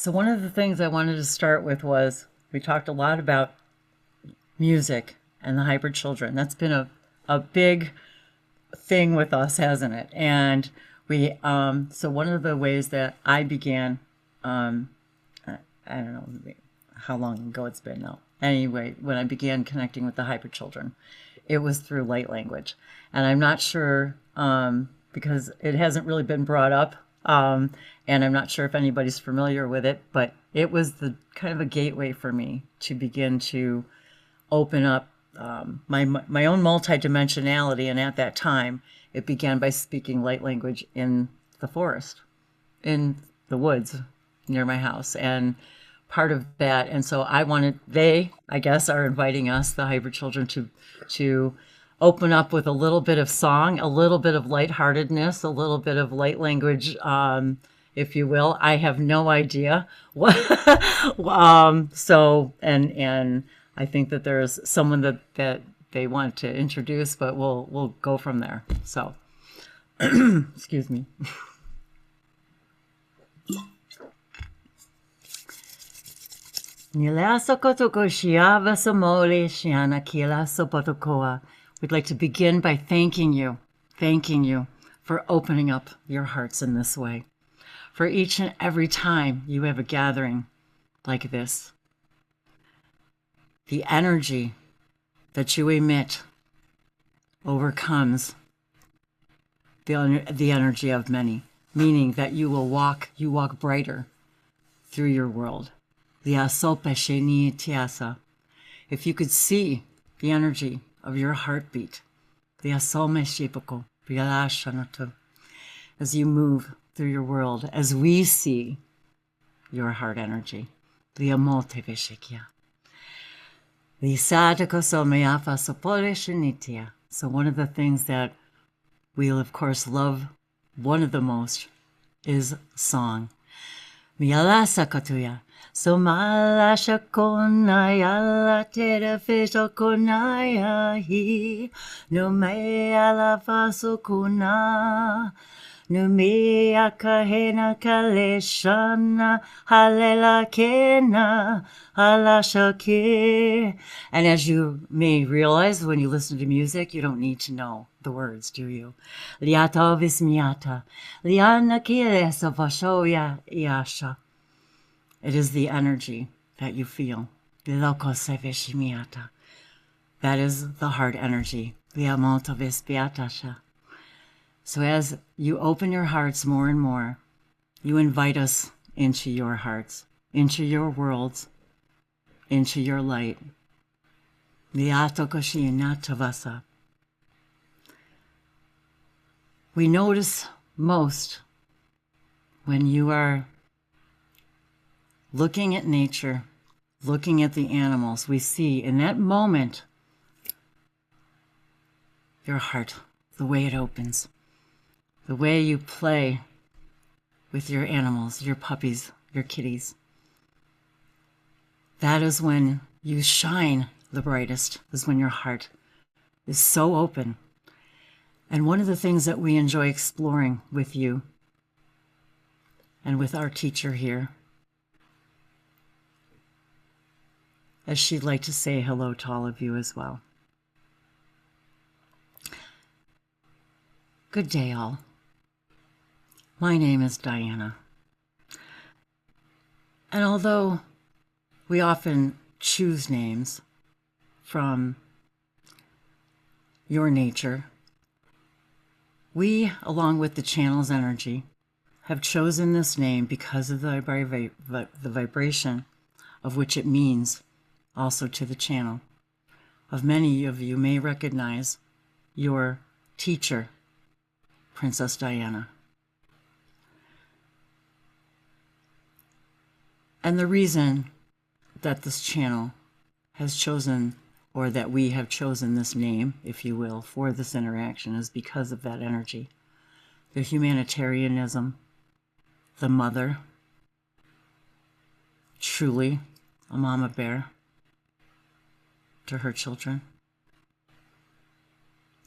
So one of the things I wanted to start with was we talked a lot about music and the hybrid children. That's been a big thing with us, hasn't it? And we so one of the ways that I began, I don't know how long ago it's been now. Anyway, when I began connecting with the hybrid children, it was through light language. And I'm not sure, because it hasn't really been brought up, and I'm not sure if anybody's familiar with it, but it was the kind of a gateway for me to begin to open up my own multidimensionality. And at that time, it began by speaking light language in the forest, in the woods near my house. And part of that, and so they, I guess, are inviting us, the hybrid children, to open up with a little bit of song, a little bit of lightheartedness, a little bit of light language, if you will. I have no idea what. So and I think that there's someone that they want to introduce, but we'll go from there. So, excuse me. We'd like to begin by thanking you for opening up your hearts in this way. For each and every time you have a gathering like this, the energy that you emit overcomes the energy of many, meaning that you walk brighter through your world. If you could see the energy of your heartbeat, as you move through your world, as we see your heart energy. So one of the things that we'll, of course, love one of the most is song. So malasha konaya tera feso konaya hi no me ala faso kona no me akahena kaleshana halela kena alasha ke. And as you may realize when you listen to music, you don't need to know the words, do you? Liata vismiata liana kilesa vashoya iasha. It is the energy that you feel. That is the heart energy. So as you open your hearts more and more, you invite us into your hearts, into your worlds, into your light. We notice most when you are looking at nature, looking at the animals, we see in that moment your heart, the way it opens, the way you play with your animals, your puppies, your kitties. That is when you shine the brightest, is when your heart is so open. And one of the things that we enjoy exploring with you and with our teacher here, as she'd like to say hello to all of you as well. Good day, all. My name is Diana. And although we often choose names from your nature, we, along with the channel's energy, have chosen this name because of the vibration of which it means also to the channel. Of many of you may recognize your teacher, Princess Diana. And the reason that this channel has chosen, or that we have chosen this name, if you will, for this interaction is because of that energy. The humanitarianism, the mother, truly a mama bear to her children.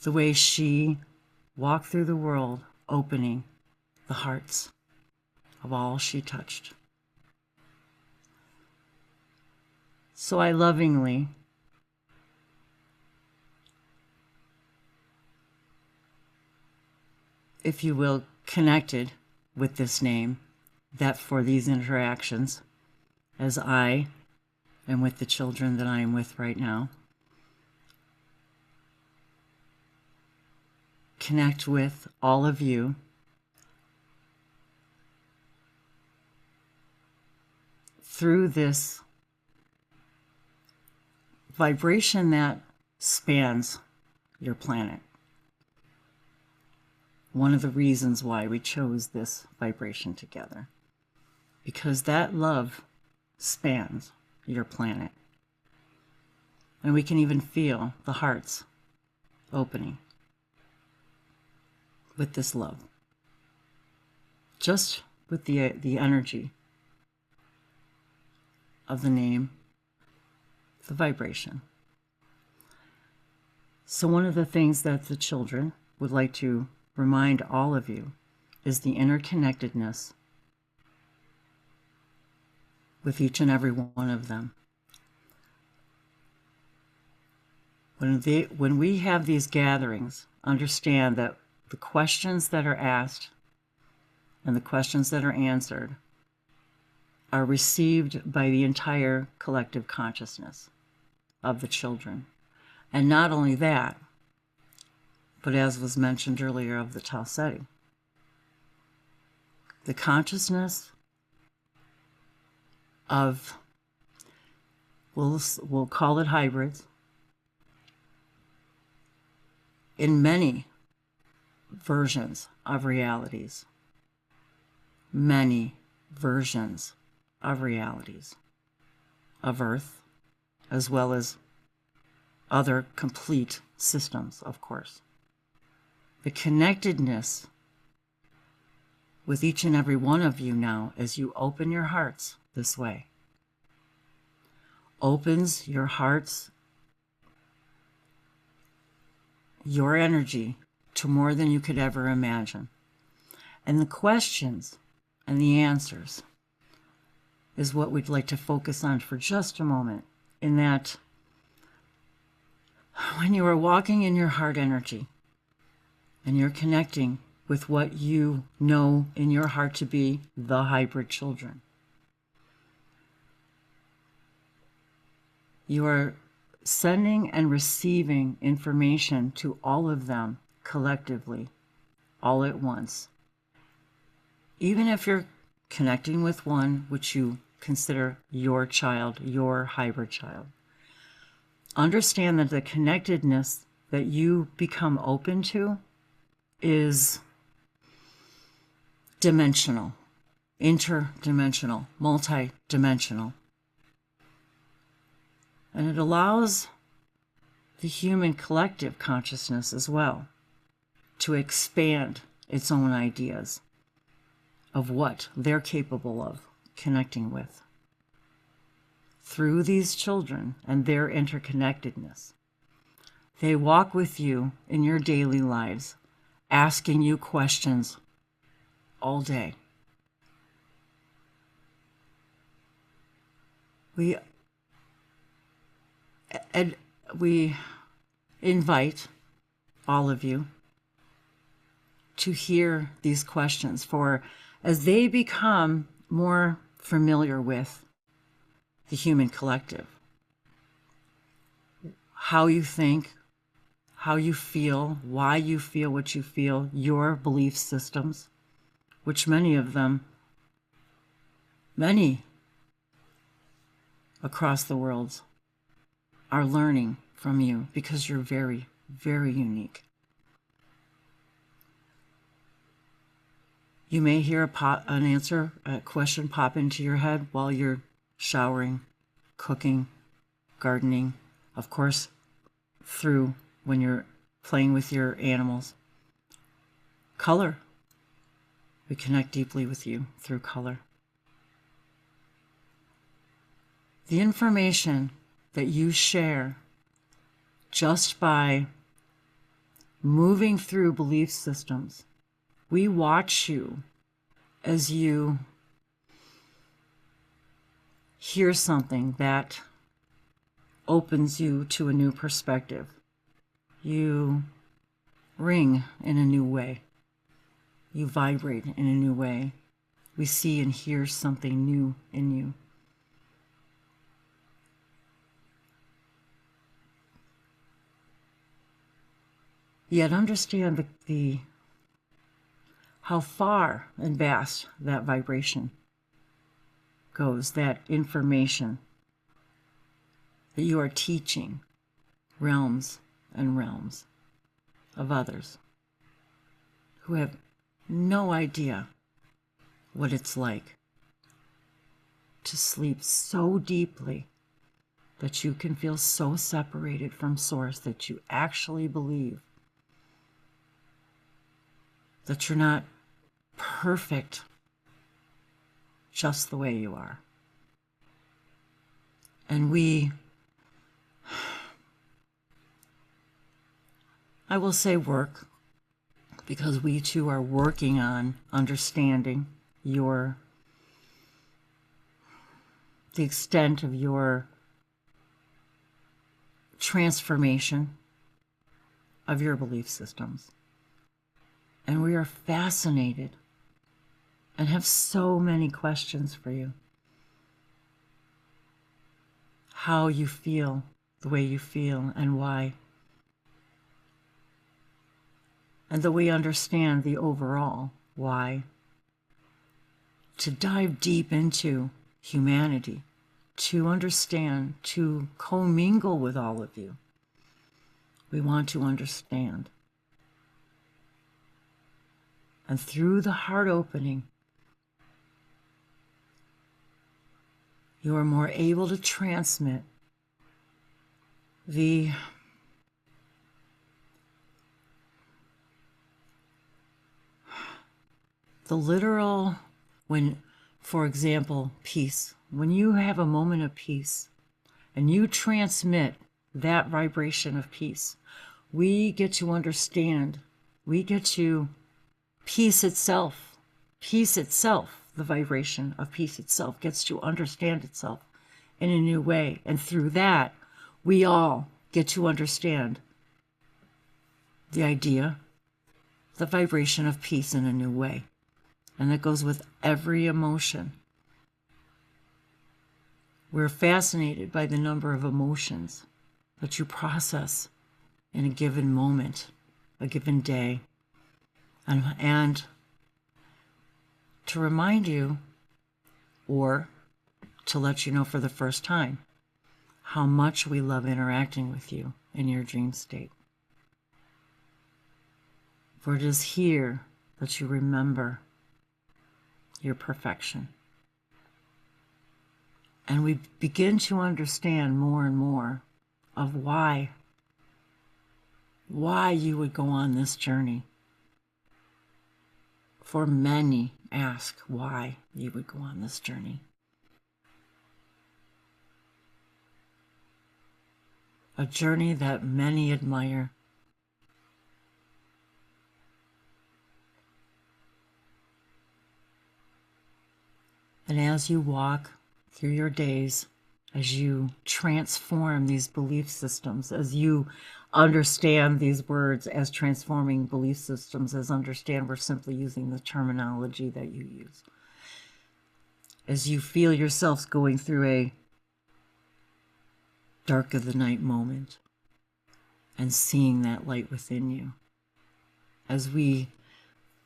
The way she walked through the world, opening the hearts of all she touched. So I lovingly if you will, connected with this name, that for these interactions, as I am with the children that I am with right now, connect with all of you through this vibration that spans your planet. One of the reasons why we chose this vibration together, because that love spans your planet. And we can even feel the hearts opening with this love, just with the energy of the name, the vibration. So one of the things that the children would like to remind all of you is the interconnectedness with each and every one of them. When we have these gatherings, understand that the questions that are asked and the questions that are answered are received by the entire collective consciousness of the children. And not only that, but as was mentioned earlier of the Tau setting, the consciousness of, we'll call it hybrids, in many versions of realities, many versions of realities of Earth, as well as other complete systems, of course. The connectedness with each and every one of you now, as you open your hearts this way, opens your hearts, your energy, to more than you could ever imagine. And the questions and the answers is what we'd like to focus on for just a moment, in that when you are walking in your heart energy and you're connecting with what you know in your heart to be the hybrid children, you are sending and receiving information to all of them collectively, all at once. Even if you're connecting with one which you consider your child, your hybrid child, understand that the connectedness that you become open to is dimensional, interdimensional, multidimensional. And it allows the human collective consciousness as well to expand its own ideas of what they're capable of connecting with through these children and their interconnectedness. They walk with you in your daily lives, asking you questions all day. We invite all of you to hear these questions, for as they become more familiar with the human collective, how you think, how you feel, why you feel what you feel, your belief systems, which many of them, many across the world, are learning from you, because you're very, very unique. You may hear a question pop into your head while you're showering, cooking, gardening, of course, through when you're playing with your animals. Color. We connect deeply with you through color. The information that you share just by moving through belief systems, we watch you as you hear something that opens you to a new perspective. You ring in a new way. You vibrate in a new way. We see and hear something new in you. Yet understand how far and vast that vibration goes, that information that you are teaching realms and realms of others who have no idea what it's like to sleep so deeply that you can feel so separated from Source that you actually believe that you're not perfect just the way you are. And I will say work, because we too are working on understanding the extent of your transformation of your belief systems. And we are fascinated and have so many questions for you. How you feel the way you feel and why. And that we understand the overall why. To dive deep into humanity, to understand, to commingle with all of you. We want to understand. And through the heart opening, you are more able to transmit the literal, for example, peace. When you have a moment of peace and you transmit that vibration of peace, we get to understand, we get to peace itself, the vibration of peace itself gets to understand itself in a new way. And through that, we all get to understand the idea, the vibration of peace in a new way. And that goes with every emotion. We're fascinated by the number of emotions that you process in a given moment, a given day. And to remind you, or to let you know for the first time, how much we love interacting with you in your dream state. For it is here that you remember your perfection. And we begin to understand more and more of why you would go on this journey. For many ask why you would go on this journey. A journey that many admire. And as you walk through your days, as you transform these belief systems, as you understand these words as transforming belief systems, as understand we're simply using the terminology that you use. As you feel yourselves going through a dark of the night moment and seeing that light within you, as we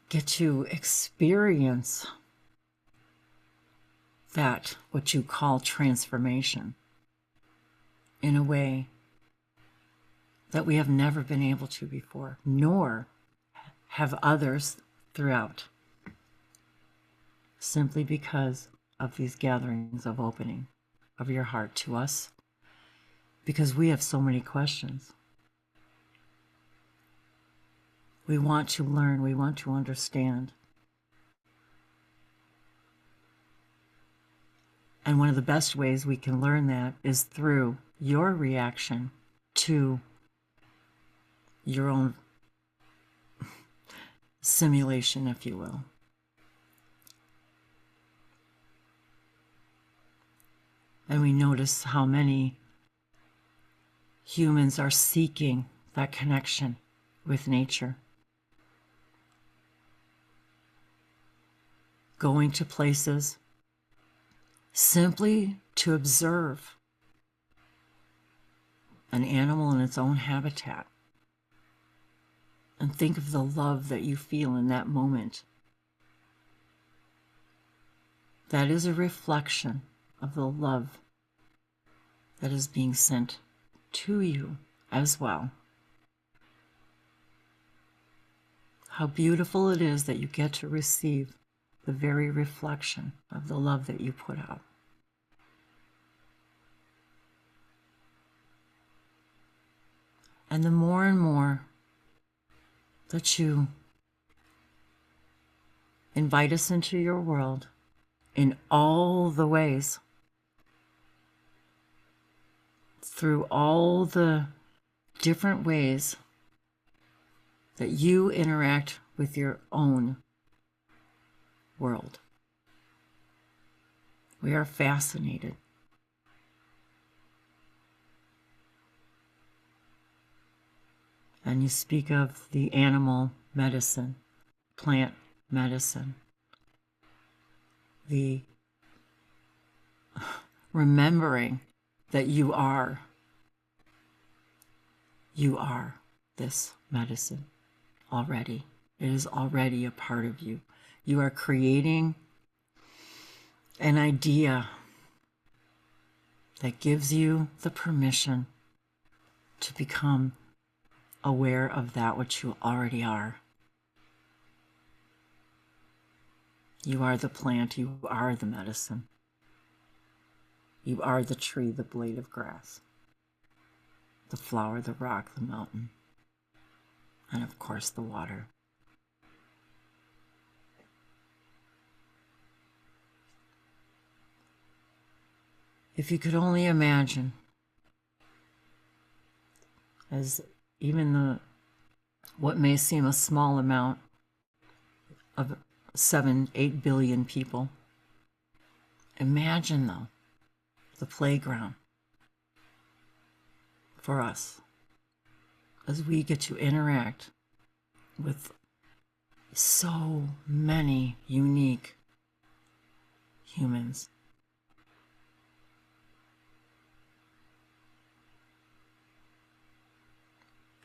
get to experience that, what you call transformation, in a way that we have never been able to before, nor have others throughout, simply because of these gatherings of opening of your heart to us, because we have so many questions. We want to learn, we want to understand. And one of the best ways we can learn that is through your reaction to your own simulation, if you will. And we notice how many humans are seeking that connection with nature. Going to places simply to observe an animal in its own habitat and think of the love that you feel in that moment. That is a reflection of the love that is being sent to you as well. How beautiful it is that you get to receive the very reflection of the love that you put out. And the more and more that you invite us into your world in all the ways, through all the different ways that you interact with your own world, we are fascinated. And you speak of the animal medicine, plant medicine, the remembering that you are this medicine already. It is already a part of you. You are creating an idea that gives you the permission to become aware of that which you already are. You are the plant, you are the medicine. You are the tree, the blade of grass, the flower, the rock, the mountain, and of course the water. If you could only imagine, as even what may seem a small amount of 7-8 billion people, imagine though the playground for us as we get to interact with so many unique humans.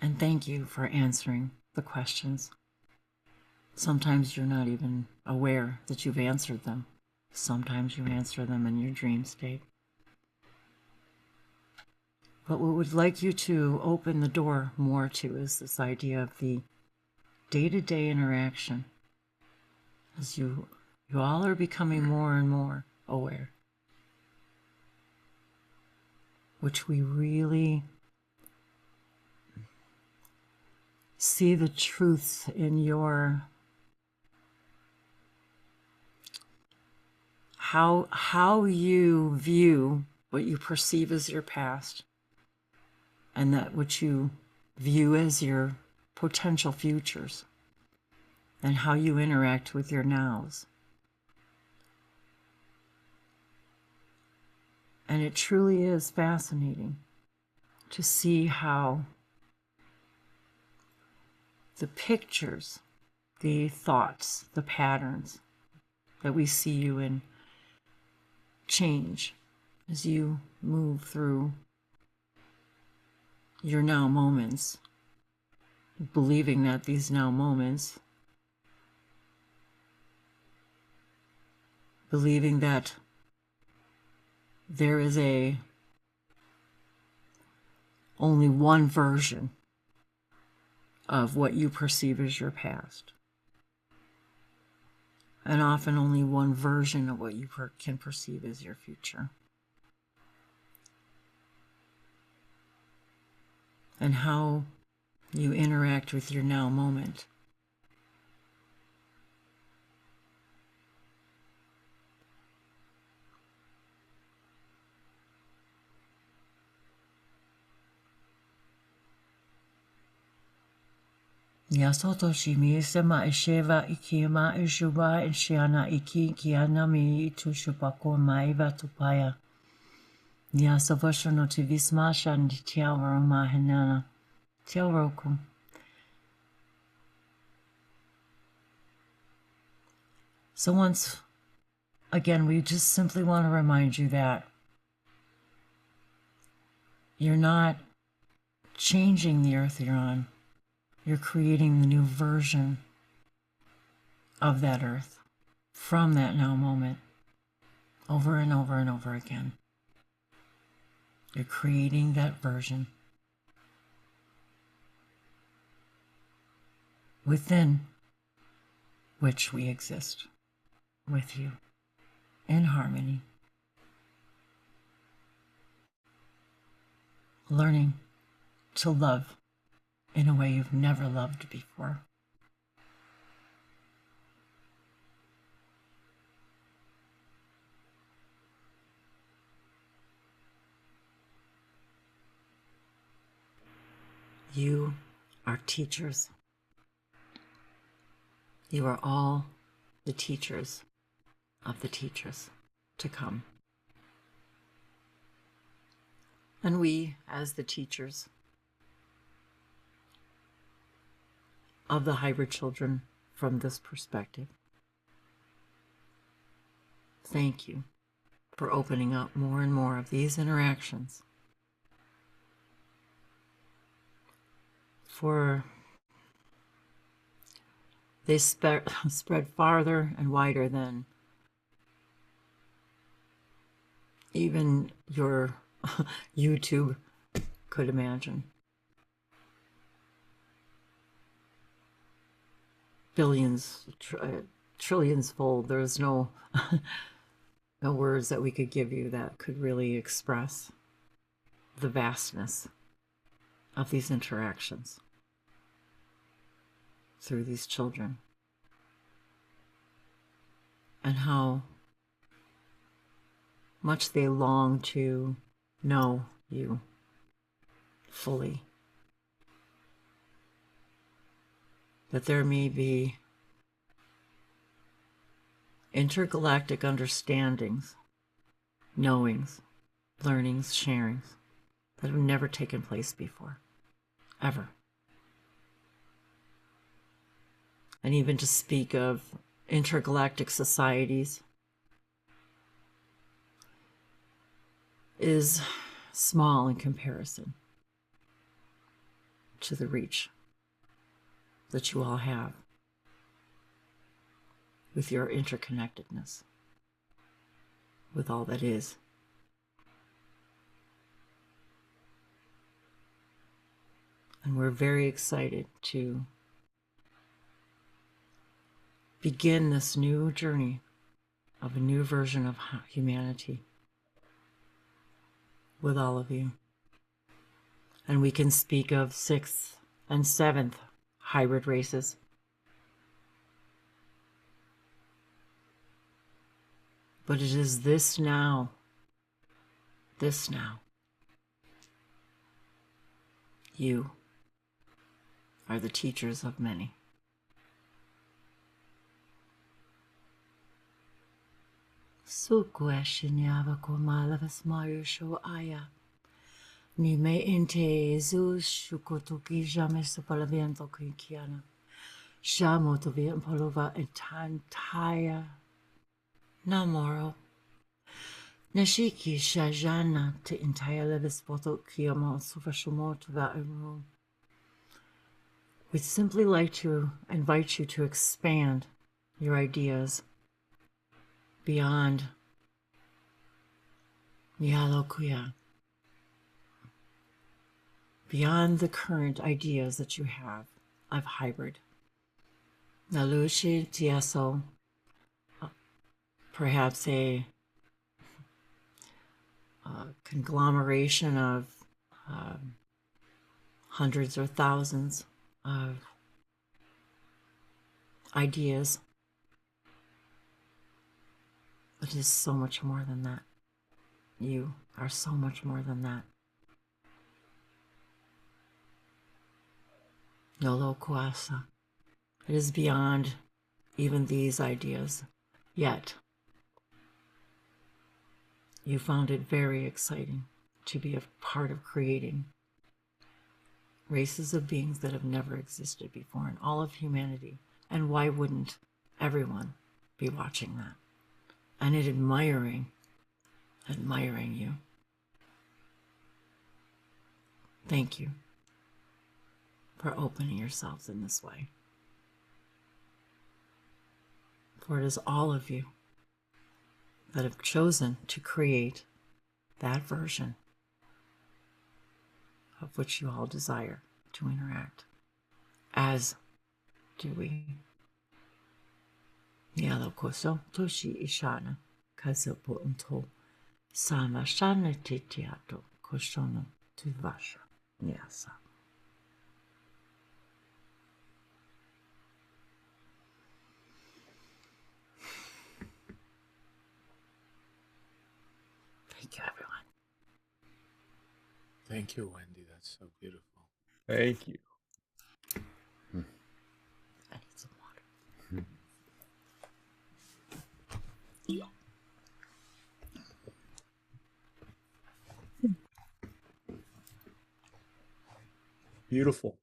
And thank you for answering the questions. Sometimes you're not even aware that you've answered them. Sometimes you answer them in your dream state. But what we'd like you to open the door more to is this idea of the day-to-day interaction. As you all are becoming more and more aware, which we really see the truth in your how you view what you perceive as your past and that which you view as your potential futures, and how you interact with your nows. And it truly is fascinating to see how the pictures, the thoughts, the patterns that we see you in change as you move through your now moments, believing that these now moments, believing that there is only one version of what you perceive as your past, and often only one version of what you can perceive as your future. And how you interact with your now moment. Yasoto shimi sema isheva ikima ishuba ishiana iki kiana mi itushupako maiva tupaya. Ya savoshono tivismashan tiawaro mahanana. Tiaroku. So once again, we just simply want to remind you that you're not changing the earth you're on. You're creating the new version of that earth from that now moment over and over and over again. You're creating that version within which we exist with you in harmony, learning to love in a way you've never loved before. You are teachers. You are all the teachers of the teachers to come. And we, as the teachers of the hybrid children from this perspective, thank you for opening up more and more of these interactions, for they spread farther and wider than even your YouTube could imagine. Billions, trillions fold. There's no no words that we could give you that could really express the vastness of these interactions through these children, and how much they long to know you fully. That there may be intergalactic understandings, knowings, learnings, sharings that have never taken place before, ever. And even to speak of intergalactic societies is small in comparison to the reach that you all have with your interconnectedness, with all that is. And we're very excited to begin this new journey of a new version of humanity with all of you. And we can speak of 6th and 7th hybrid races. But it is this now. You are the teachers of many. Sukwashinyava komalavas mayusho aya. Ni me inte Jesus shukotuki jamais palaviento kinkiana. Shamo to be palova entantaya. Namoro. Nashiki shajana te entire levis poto kiamo sufashumo to that room. We'd simply like to invite you to expand your ideas beyond Nyalokuya, beyond the current ideas that you have of hybrid. Nalushi Tieso, perhaps a conglomeration of hundreds or thousands of ideas. But it is so much more than that. You are so much more than that. Yolo Kuasa. It is beyond even these ideas. Yet, You found it very exciting to be a part of creating races of beings that have never existed before in all of humanity. And why wouldn't everyone be watching that and admiring you? Thank you for opening yourselves in this way. For it is all of you that have chosen to create that version of which you all desire to interact, as do we. Nialo koso toshi ishana kasapo unto sama shana titiato koshono tuvasha niasa. Thank you, everyone. Thank you, Wendy. That's so beautiful. Thank you. I need some water. Beautiful.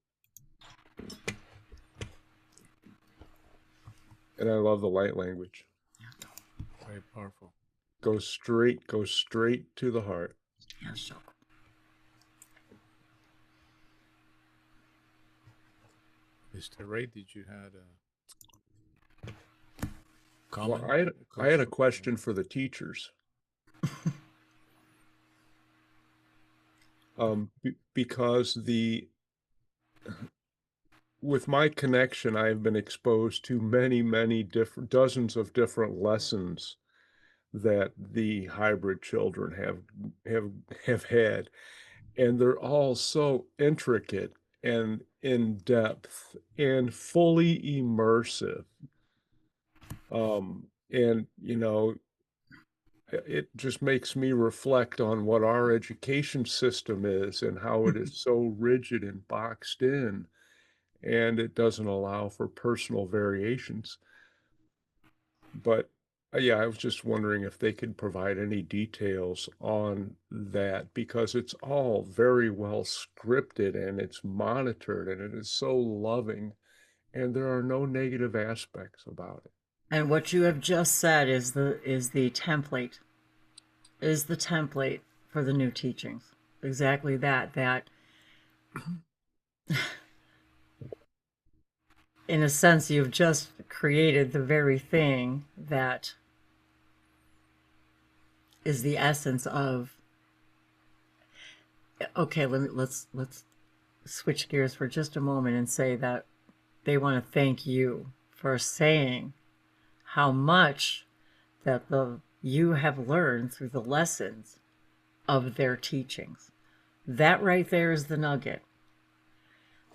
And I love the light language. Very powerful. Go straight to the heart. Yeah, sure. Mr. Ray, did you have a comment? Well, I had a question for the teachers. Because with my connection, I've been exposed to many different, dozens of different lessons that the hybrid children have had, and they're all so intricate and in depth and fully immersive. And you know, it just makes me reflect on what our education system is and how it is so rigid and boxed in, and it doesn't allow for personal variations. But yeah, I was just wondering if they could provide any details on that, because it's all very well scripted and it's monitored and it is so loving, and there are no negative aspects about it. And what you have just said is the template. Is the template for the new teachings. Exactly that. That in a sense you've just created the very thing that is the essence of. Okay, let's switch gears for just a moment and say that they want to thank you for saying how much that you have learned through the lessons of their teachings. That right there is the nugget.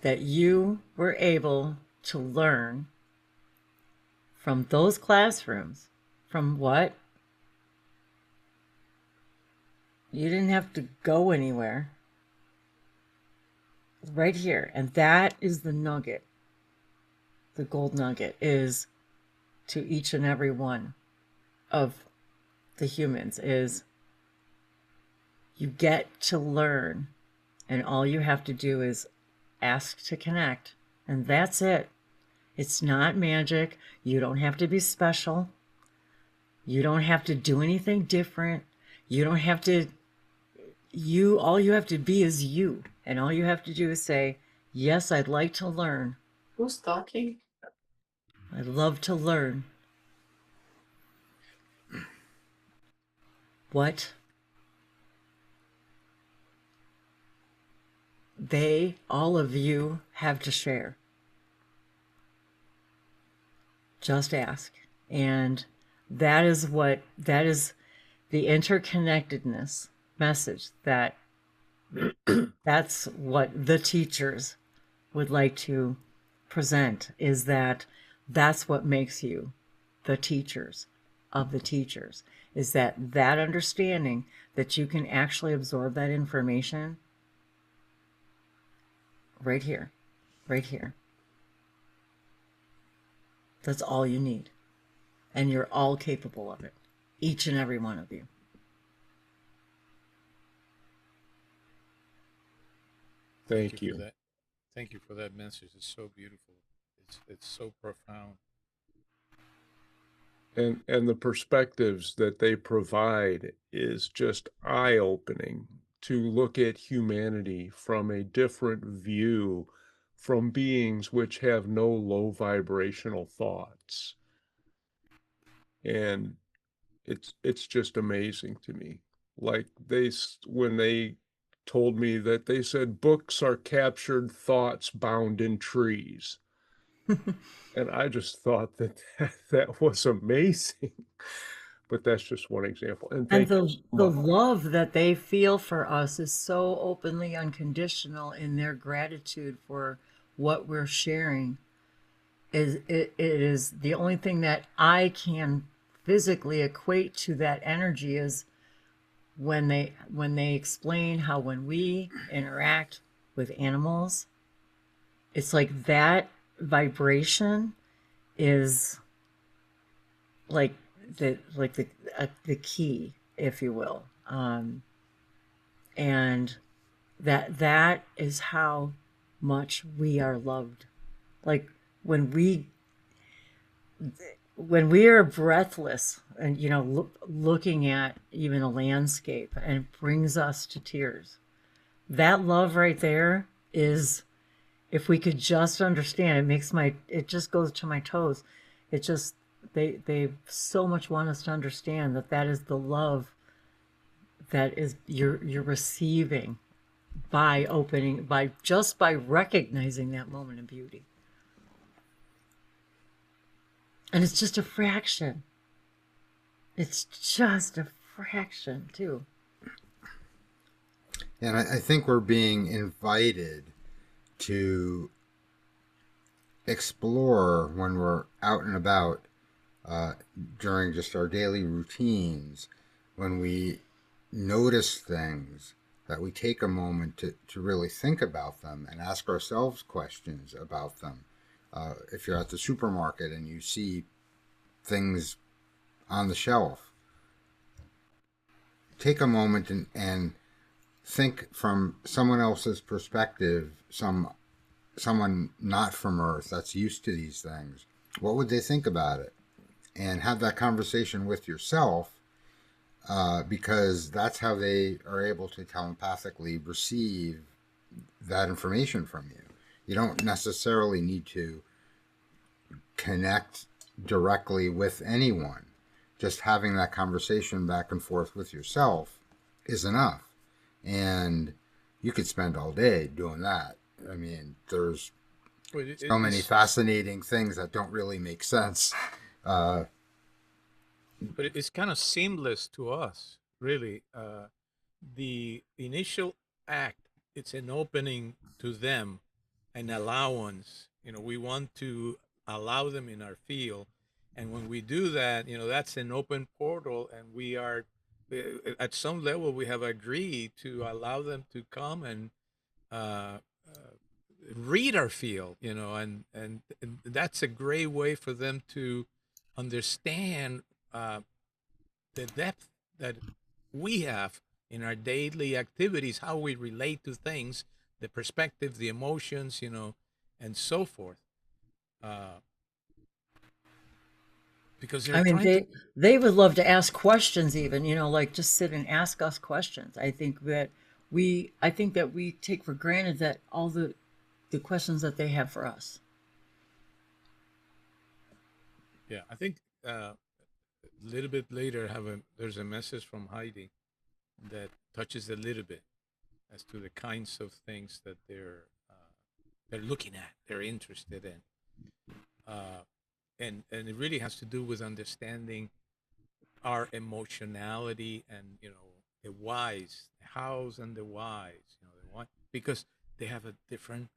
That you were able to learn from those classrooms. From what? You didn't have to go anywhere. Right here. And that is the nugget. The gold nugget is to each and every one of the humans is you get to learn, and all you have to do is ask to connect, and that's it. It's not magic. You don't have to be special. You don't have to do anything different. You don't have to, all you have to be is you, and all you have to do is say, yes, I'd like to learn. Who's talking? I'd love to learn what all of you have to share. Just ask. And that is the interconnectedness message that's what the teachers would like to present, is that's what makes you the teachers of the teachers, is that understanding that you can actually absorb that information right here. That's all you need. And you're all capable of it. Each and every one of you. Thank Thank you for you. that. Thank you for that message. It's so beautiful. It's so profound. And the perspectives that they provide is just eye-opening to look at humanity from a different view from beings which have no low vibrational thoughts. And it's just amazing to me. Like when they told me that they said books are captured thoughts bound in trees. And I just thought that that was amazing. But that's just one example. And And thank you so the much. love that they feel for us is so openly unconditional in their gratitude for what we're sharing. It is the only thing that I can physically equate to that energy is when they explain how when we interact with animals, it's like that vibration is like the key, if you will, and that is how much we are loved. Like when we are breathless and looking at even a landscape and it brings us to tears, that love right there is, if we could just understand, it just goes to my toes. It just, they so much want us to understand that that is the love that is you're receiving by opening, by recognizing that moment of beauty. And it's just a fraction. It's just a fraction too. And I think we're being invited to explore when we're out and about during just our daily routines, when we notice things, that we take a moment to really think about them and ask ourselves questions about them. If you're at the supermarket and you see things on the shelf, take a moment and think from someone else's perspective, someone not from Earth that's used to these things. What would they think about it? And have that conversation with yourself, because that's how they are able to telepathically receive that information from you. You don't necessarily need to connect directly with anyone. Just having that conversation back and forth with yourself is enough. And you could spend all day doing that. I mean, there's so many fascinating things that don't really make sense. But it's kind of seamless to us, really. The initial act, it's an opening to them, an allowance. We want to allow them in our field. And when we do that, that's an open portal. And we are, at some level, we have agreed to allow them to come and uh, read our field, and that's a great way for them to understand the depth that we have in our daily activities, how we relate to things, the perspective, the emotions, and so forth. Because they're I mean, trying to. they would love to ask questions, even, like just sit and ask us questions. I think that we take for granted that all the questions that they have for us. Yeah, I think a little bit later, there's a message from Heidi that touches a little bit as to the kinds of things that they're looking at, they're interested in, and it really has to do with understanding our emotionality and the whys, the hows and the whys, the why, because they have a different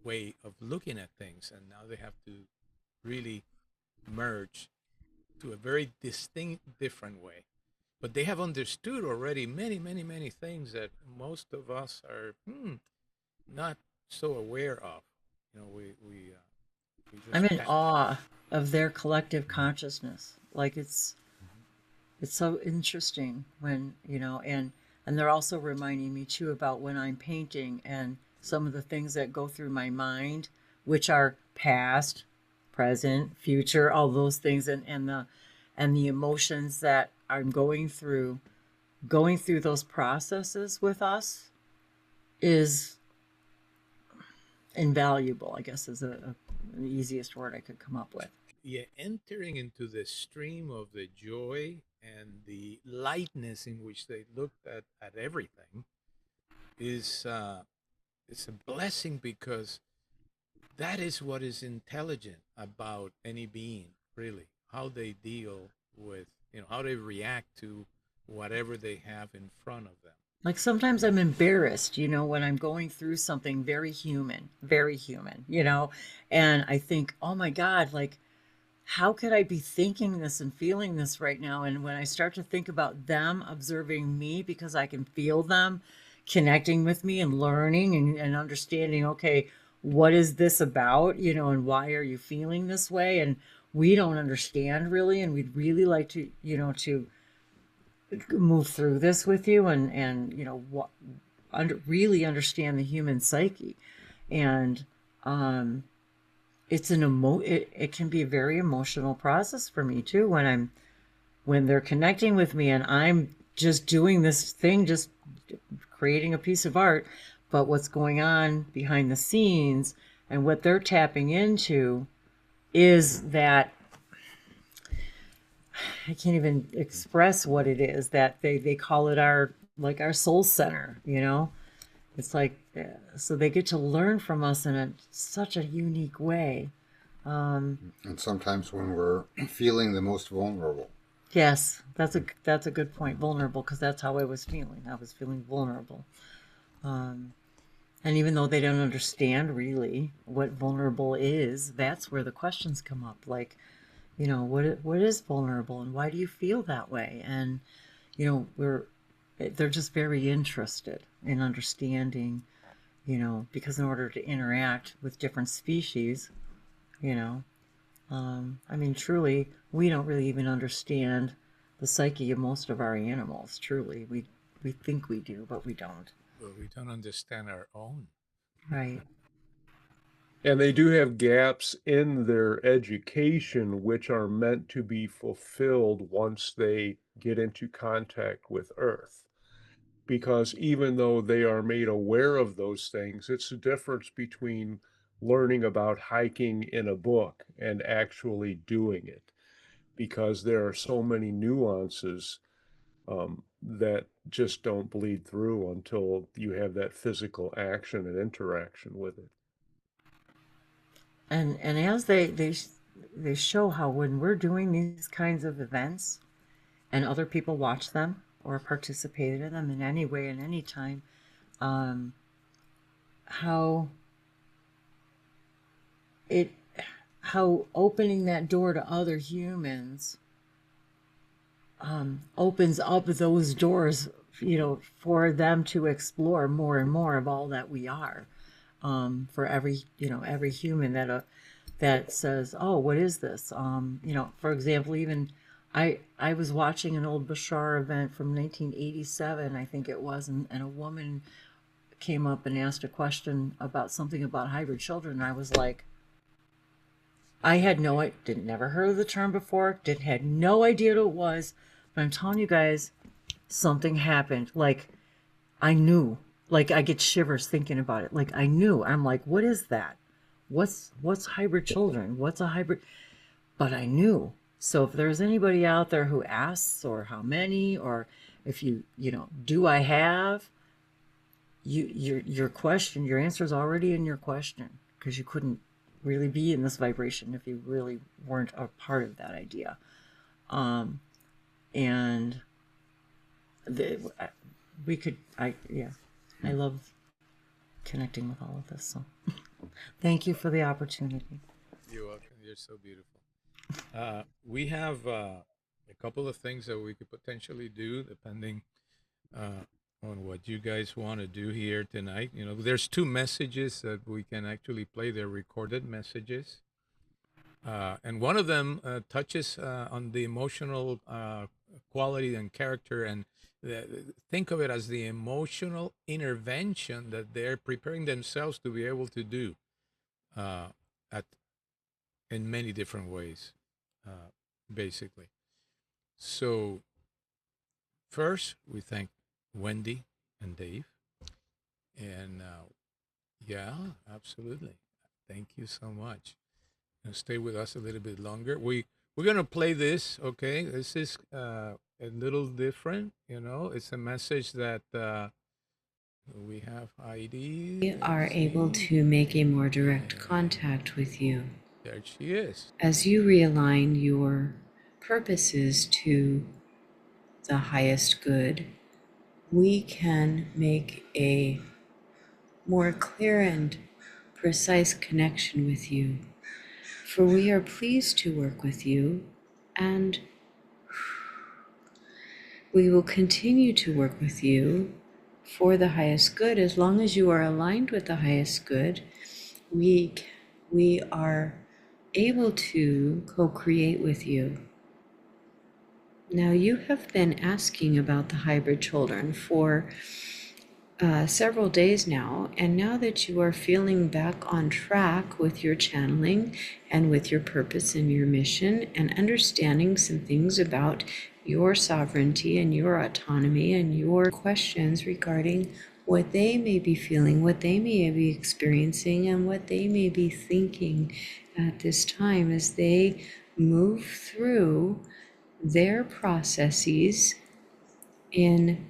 way of looking at things, and now they have to really merge to a very distinct, different way. But they have understood already many, many, many things that most of us are not so aware of. We I'm just in awe of their collective consciousness. Like it's so interesting when, and they're also reminding me too about when I'm painting and some of the things that go through my mind, which are past, present, future, all those things, and the emotions that I'm going through those processes with us is invaluable, I guess is the easiest word I could come up with. Yeah, entering into the stream of the joy and the lightness in which they looked at everything is it's a blessing, because that is what is intelligent about any being, really, how they deal with, how they react to whatever they have in front of them. Like sometimes I'm embarrassed, when I'm going through something very human, and I think, oh my God, like, how could I be thinking this and feeling this right now? And when I start to think about them observing me, because I can feel them connecting with me and learning and understanding, okay, what is this about, and why are you feeling this way? And we don't understand really, and we'd really like to, to move through this with you and really understand the human psyche. And it's it can be a very emotional process for me too, when they're connecting with me and I'm just doing this thing, just creating a piece of art, but what's going on behind the scenes and what they're tapping into is that I can't even express what it is, that they call it our soul center, It's like, so they get to learn from us in such a unique way. And sometimes when we're feeling the most vulnerable. Yes, that's a good point. Vulnerable, because that's how I was feeling. I was feeling vulnerable. And even though they don't understand really what vulnerable is, that's where the questions come up. Like, what is vulnerable and why do you feel that way? And, they're just very interested in understanding, because in order to interact with different species, truly, we don't really even understand the psyche of most of our animals. Truly, we think we do, but we don't. But we don't understand our own. Right. And they do have gaps in their education which are meant to be fulfilled once they get into contact with Earth. Because even though they are made aware of those things, it's the difference between learning about hiking in a book and actually doing it. Because there are so many nuances that just don't bleed through until you have that physical action and interaction with it. And as they show how when we're doing these kinds of events and other people watch them or participate in them in any way and any time, how opening that door to other humans opens up those doors, for them to explore more and more of all that we are. For every human that says, oh, what is this? For example, even I was watching an old Bashar event from 1987, I think it was, and a woman came up and asked a question about something about hybrid children. And I was like, I never heard of the term before, had no idea what it was, but I'm telling you guys, something happened. Like, I knew. Like, I get shivers thinking about it. Like, I knew. I'm like, what is that? What's hybrid children? What's a hybrid? But I knew. So if there's anybody out there who asks, or how many, or if do I have? Your question, your answer is already in your question, because you couldn't really be in this vibration if you really weren't a part of that idea. And we could, I love connecting with all of this. So thank you for the opportunity. You're welcome. You're so beautiful. We have a couple of things that we could potentially do depending on what you guys want to do here tonight. There's two messages that we can actually play. They're recorded messages. And one of them touches on the emotional quality and character, and think of it as the emotional intervention that they're preparing themselves to be able to do at in many different ways, basically. So first, we thank Wendy and Dave, and yeah, absolutely. Thank you so much. And stay with us a little bit longer. We're gonna play this. Okay, this is a little different. You know, it's a message that we have Heidi. We are able to make a more direct contact with you. There she is. As you realign your purposes to the highest good, we can make a more clear and precise connection with you. For we are pleased to work with you, and we will continue to work with you for the highest good. As long as you are aligned with the highest good, we are able to co-create with you. Now, you have been asking about the hybrid children for several days now, and now that you are feeling back on track with your channeling and with your purpose and your mission, and understanding some things about your sovereignty and your autonomy and your questions regarding what they may be feeling, what they may be experiencing, and what they may be thinking at this time as they move through their processes in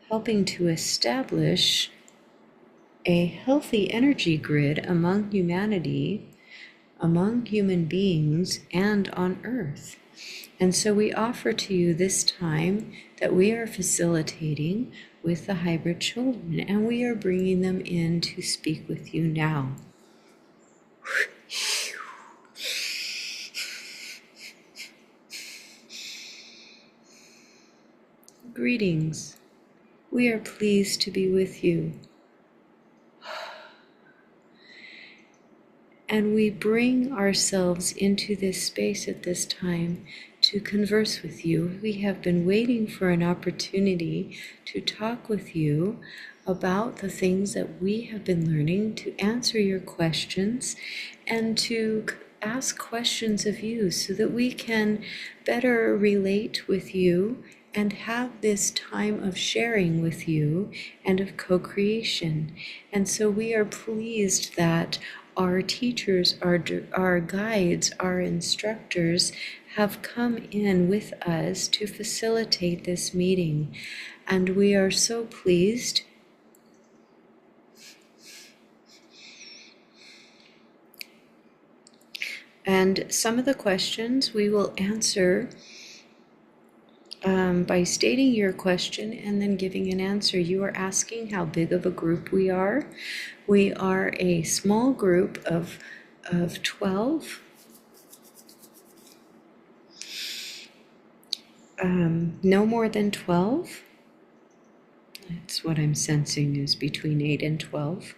helping to establish a healthy energy grid among humanity, among human beings, and on Earth. And so we offer to you this time that we are facilitating with the hybrid children, and we are bringing them in to speak with you now. Greetings. We are pleased to be with you. And we bring ourselves into this space at this time to converse with you. We have been waiting for an opportunity to talk with you about the things that we have been learning, to answer your questions, and to ask questions of you so that we can better relate with you and have this time of sharing with you and of co-creation. And so we are pleased that our teachers, our guides, our instructors have come in with us to facilitate this meeting. And we are so pleased. And some of the questions we will answer by stating your question and then giving an answer. You are asking how big of a group we are. We are a small group of 12. No more than 12. That's what I'm sensing is between 8 and 12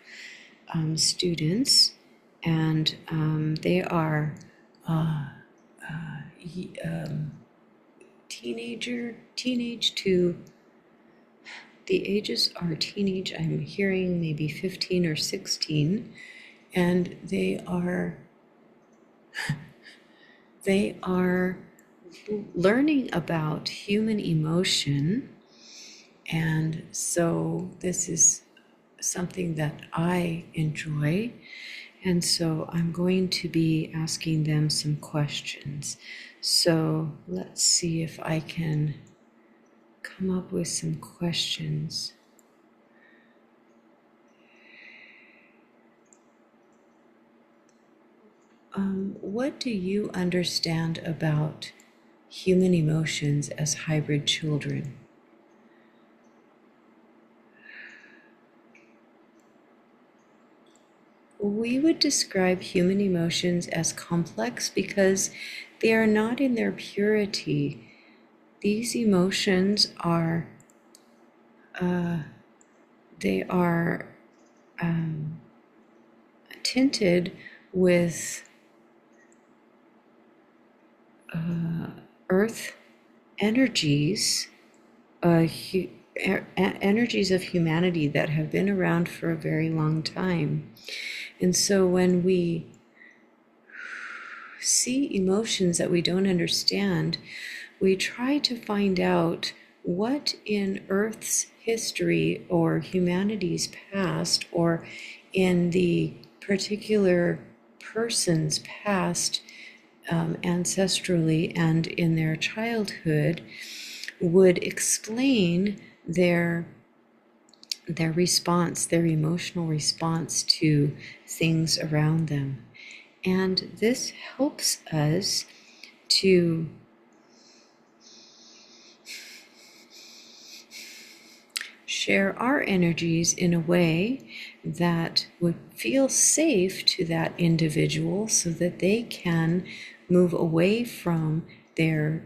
students. And they are teenage to, the ages are teenage, I'm hearing maybe 15 or 16, and they are learning about human emotion. And so this is something that I enjoy. And so I'm going to be asking them some questions. So let's see if I can come up with some questions. What do you understand about human emotions as hybrid children? We would describe human emotions as complex because they are not in their purity. These emotions are, tinted with earth energies, energies of humanity that have been around for a very long time. And so when we see emotions that we don't understand, we try to find out what in Earth's history or humanity's past or in the particular person's past, ancestrally and in their childhood, would explain their response, their emotional response to things around them. And this helps us to share our energies in a way that would feel safe to that individual so that they can move away from their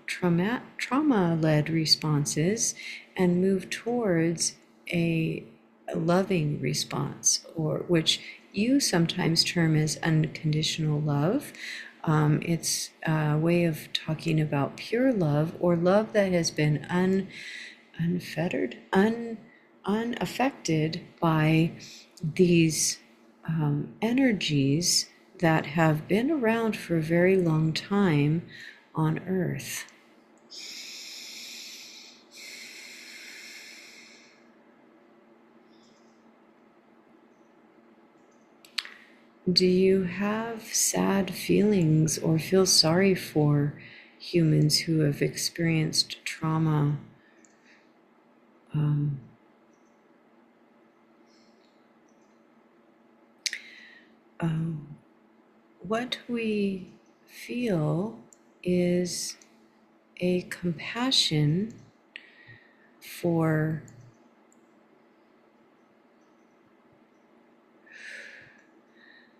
trauma-led responses and move towards a loving response, or which you sometimes term as unconditional love. It's a way of talking about pure love, or love that has been unfettered, unaffected by these energies that have been around for a very long time on Earth. Do you have sad feelings or feel sorry for humans who have experienced trauma? What we feel is a compassion for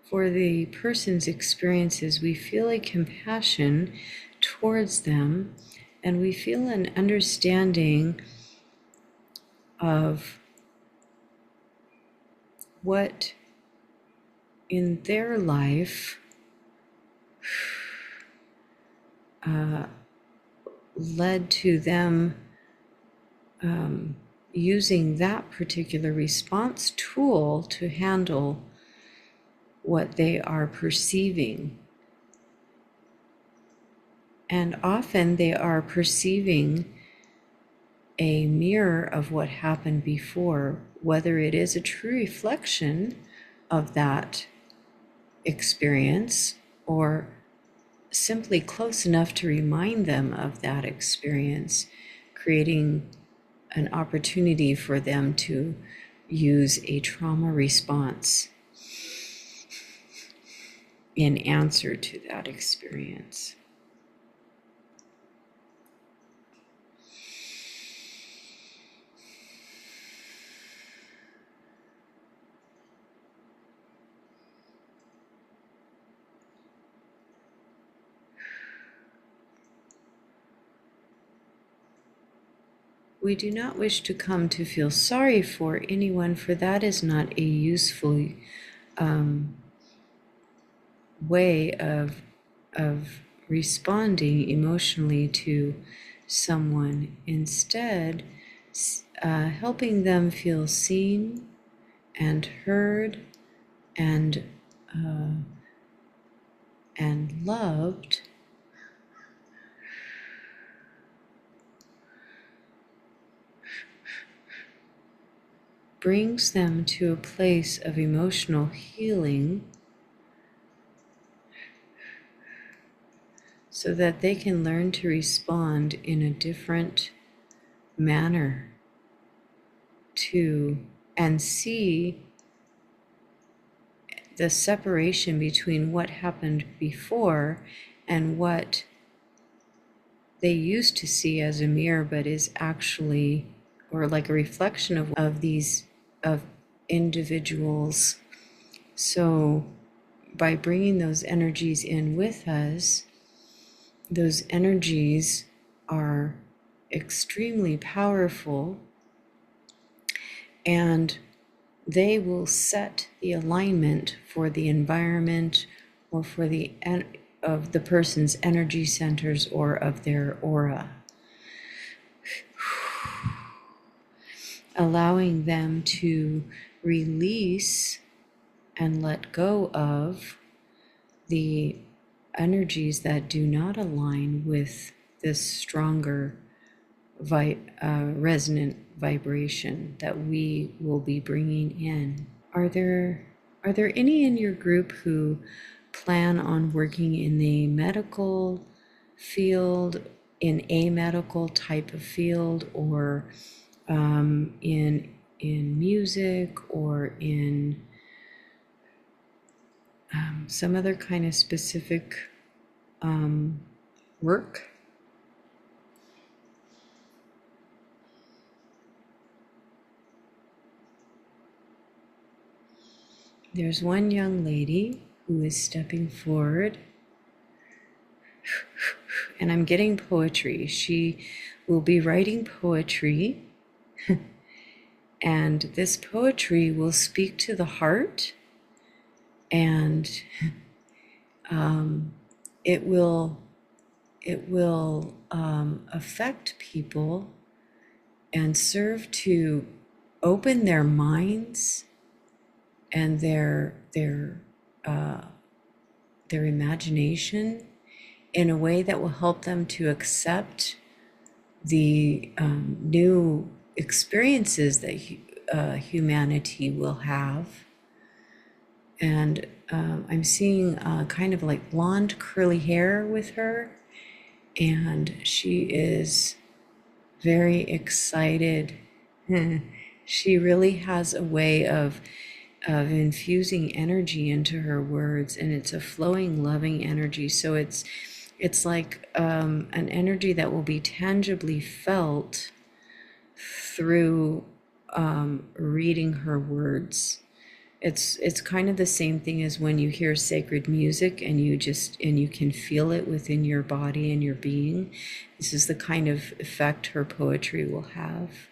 the person's experiences. We feel a compassion towards them, and we feel an understanding of what in their life led to them using that particular response tool to handle what they are perceiving. And often they are perceiving a mirror of what happened before, whether it is a true reflection of that experience or simply close enough to remind them of that experience, creating an opportunity for them to use a trauma response in answer to that experience. We do not wish to come to feel sorry for anyone, for that is not a useful way of responding emotionally to someone. Instead, helping them feel seen and heard and loved brings them to a place of emotional healing so that they can learn to respond in a different manner to and see the separation between what happened before and what they used to see as a mirror, but is actually, or like a reflection of these individuals. So by bringing those energies in with us, those energies are extremely powerful, and they will set the alignment for the environment or for the the person's energy centers or of their aura, allowing them to release and let go of the energies that do not align with this stronger resonant vibration that we will be bringing in. Are there any in your group who plan on working in the medical field, in a medical type of field, or in music, or in some other kind of specific work? There's one young lady who is stepping forward, and I'm getting poetry. She will be writing poetry, and this poetry will speak to the heart, and it will affect people and serve to open their minds and their imagination in a way that will help them to accept the new experiences that humanity will have. And I'm seeing kind of like blonde curly hair with her, and she is very excited. She really has a way of infusing energy into her words, and it's a flowing, loving energy. So it's like an energy that will be tangibly felt through reading her words. It's kind of the same thing as when you hear sacred music and you can feel it within your body and your being. This is the kind of effect her poetry will have,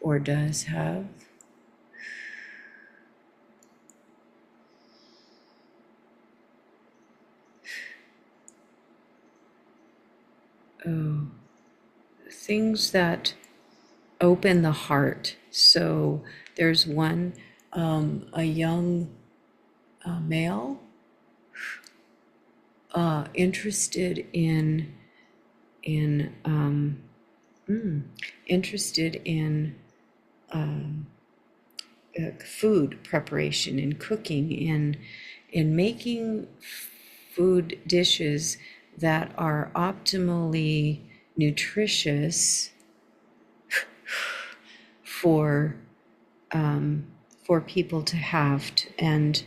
or does have. Oh, things that open the heart. So there's one, a young male interested in food preparation, in cooking, in making food dishes that are optimally nutritious for people to have, and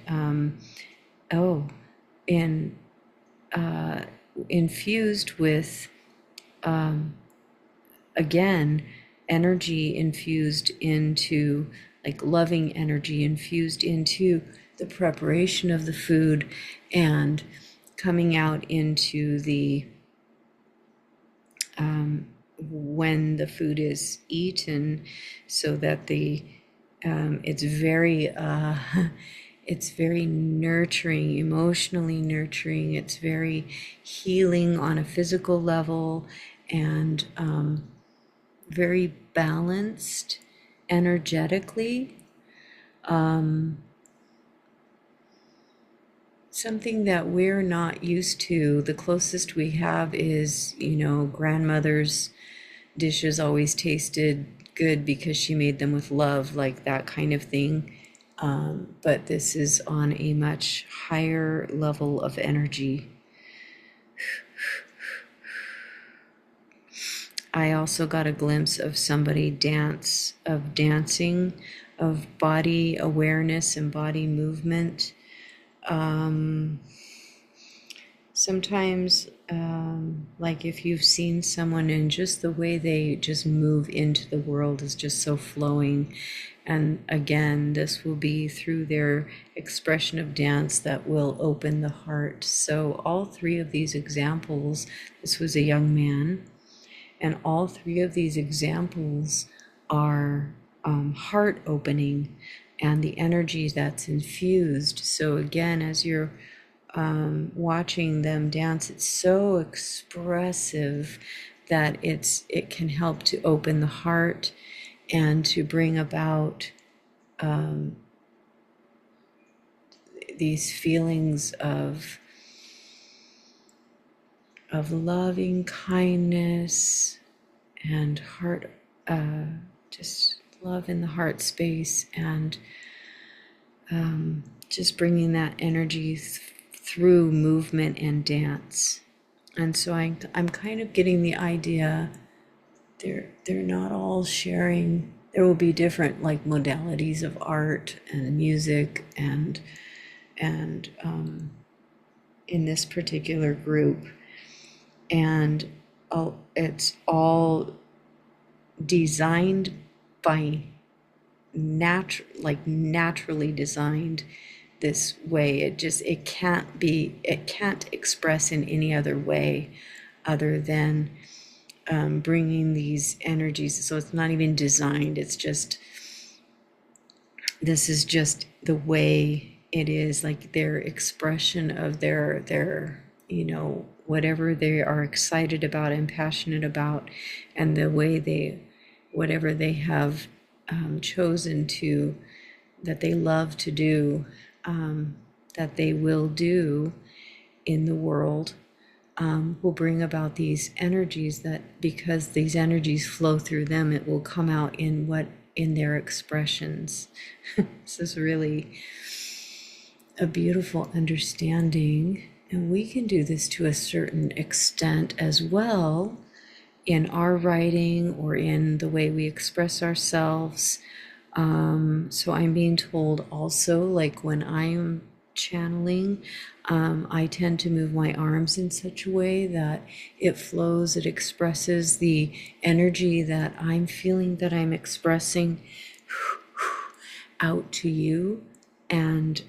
infused with again, energy infused into, like loving energy infused into the preparation of the food, and coming out into the when the food is eaten, so that it's very it's very nurturing, emotionally nurturing. It's very healing on a physical level, and very balanced energetically. Something that we're not used to. The closest we have is, grandmother's dishes always tasted good because she made them with love, like that kind of thing. But this is on a much higher level of energy. I also got a glimpse of somebody dancing, of body awareness and body movement. Sometimes, like if you've seen someone and just the way they just move into the world is just so flowing. And again, this will be through their expression of dance that will open the heart. So all three of these examples, this was a young man, and all three of these examples are heart opening, and the energy that's infused. So again, as you're watching them dance, it's so expressive that it can help to open the heart and to bring about these feelings of loving kindness and heart, just love in the heart space, and just bringing that energy through movement and dance. And so I'm kind of getting the idea they're not all sharing. There will be different like modalities of art and music and in this particular group, and it's all designed by naturally designed this way. It can't express in any other way other than bringing these energies. So it's not even designed, it's just, this is just the way it is, like their expression of their whatever they are excited about and passionate about, and the way whatever they have chosen to, that they love to do, that they will do in the world, will bring about these energies, that because these energies flow through them, it will come out in their expressions. This is really a beautiful understanding, and we can do this to a certain extent as well in our writing or in the way we express ourselves. So I'm being told also, like when I'm channeling, I tend to move my arms in such a way that it flows, it expresses the energy that I'm feeling, that I'm expressing out to you. And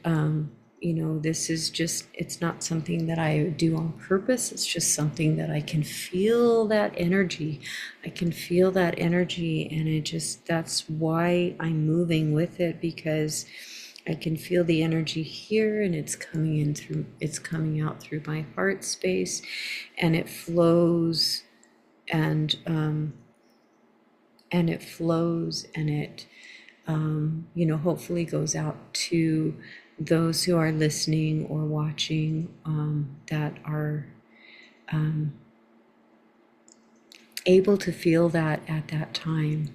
this is just, it's not something that I do on purpose. It's just something that I can feel that energy. I can feel that energy, and that's why I'm moving with it, because I can feel the energy here, and it's coming out through my heart space, and it flows, and it flows, and it hopefully goes out to those who are listening or watching, that are able to feel that at that time.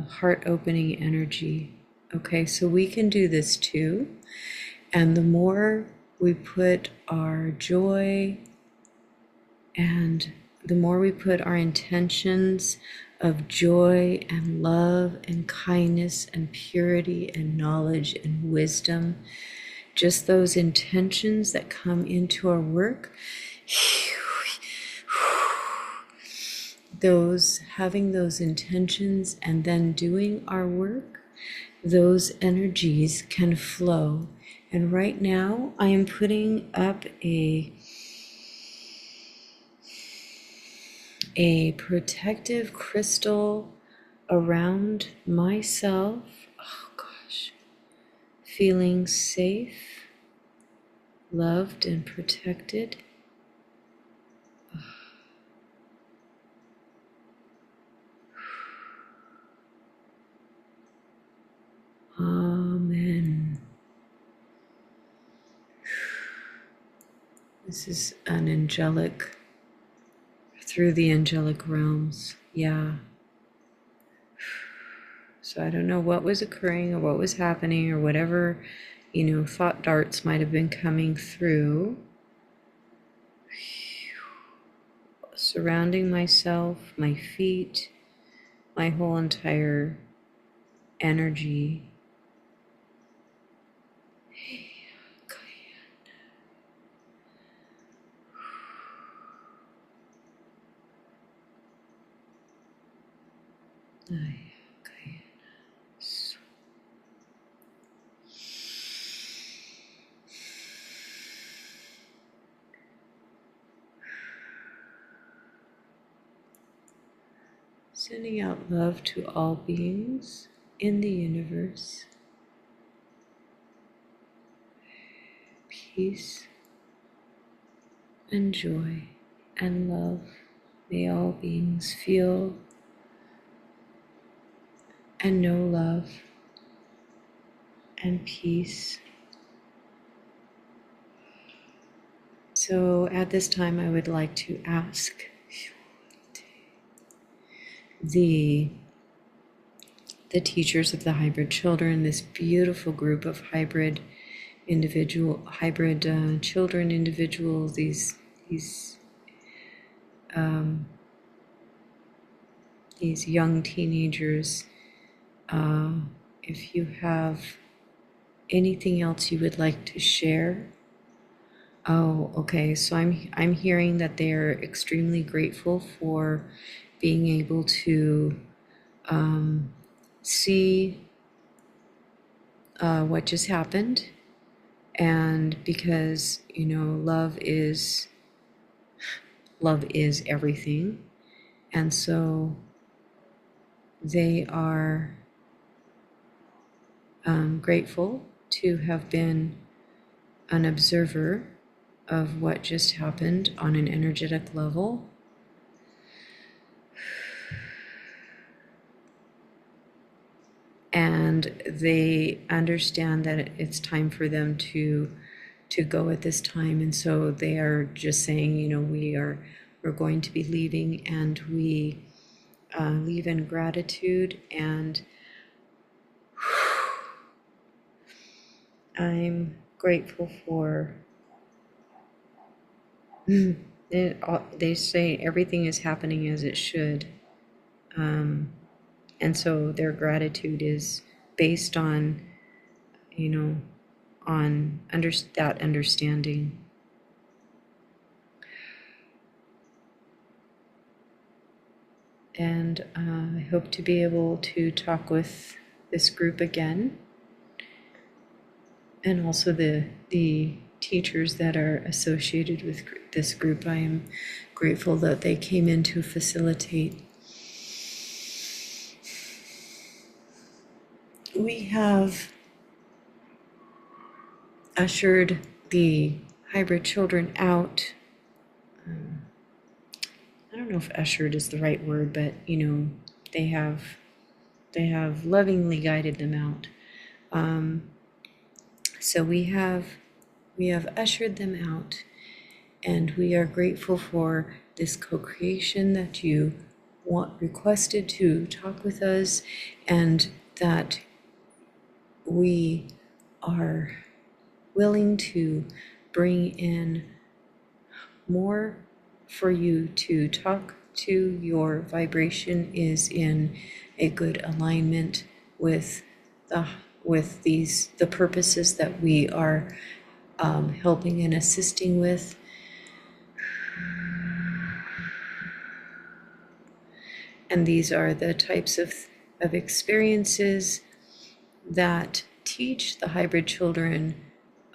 Heart opening energy. Okay, so we can do this too. And the more we put our joy, and the more we put our intentions of joy and love and kindness and purity and knowledge and wisdom, just those intentions that come into our work, having those intentions and then doing our work, those energies can flow. And right now I am putting up a protective crystal around myself. Oh gosh. Feeling safe, loved, and protected. Amen. This is an angelic, through the angelic realms. Yeah. So I don't know what was occurring or what was happening or whatever, thought darts might have been coming through. Surrounding myself, my feet, my whole entire energy. Sending out love to all beings in the universe. Peace and joy and love. May all beings feel and know love and peace. So at this time, I would like to ask the teachers of the hybrid children, this beautiful group of hybrid children, individuals, these young teenagers. If you have anything else you would like to share. Oh, okay. So I'm hearing that they are extremely grateful for being able to see what just happened, and because love is everything, and so they are grateful to have been an observer of what just happened on an energetic level. And they understand that it's time for them to go at this time, and so they are just saying, we're going to be leaving, and we leave in gratitude. And I'm grateful for. They say everything is happening as it should. And so their gratitude is based on, that understanding. And I hope to be able to talk with this group again, and also the teachers that are associated with this group. I am grateful that they came in to facilitate. We have ushered the hybrid children out. I don't know if ushered is the right word, but they have lovingly guided them out. So we have ushered them out, and we are grateful for this co-creation that you requested to talk with us, and that we are willing to bring in more for you to talk to. Your vibration is in a good alignment with the purposes that we are helping and assisting with. And these are the types of experiences that teach the hybrid children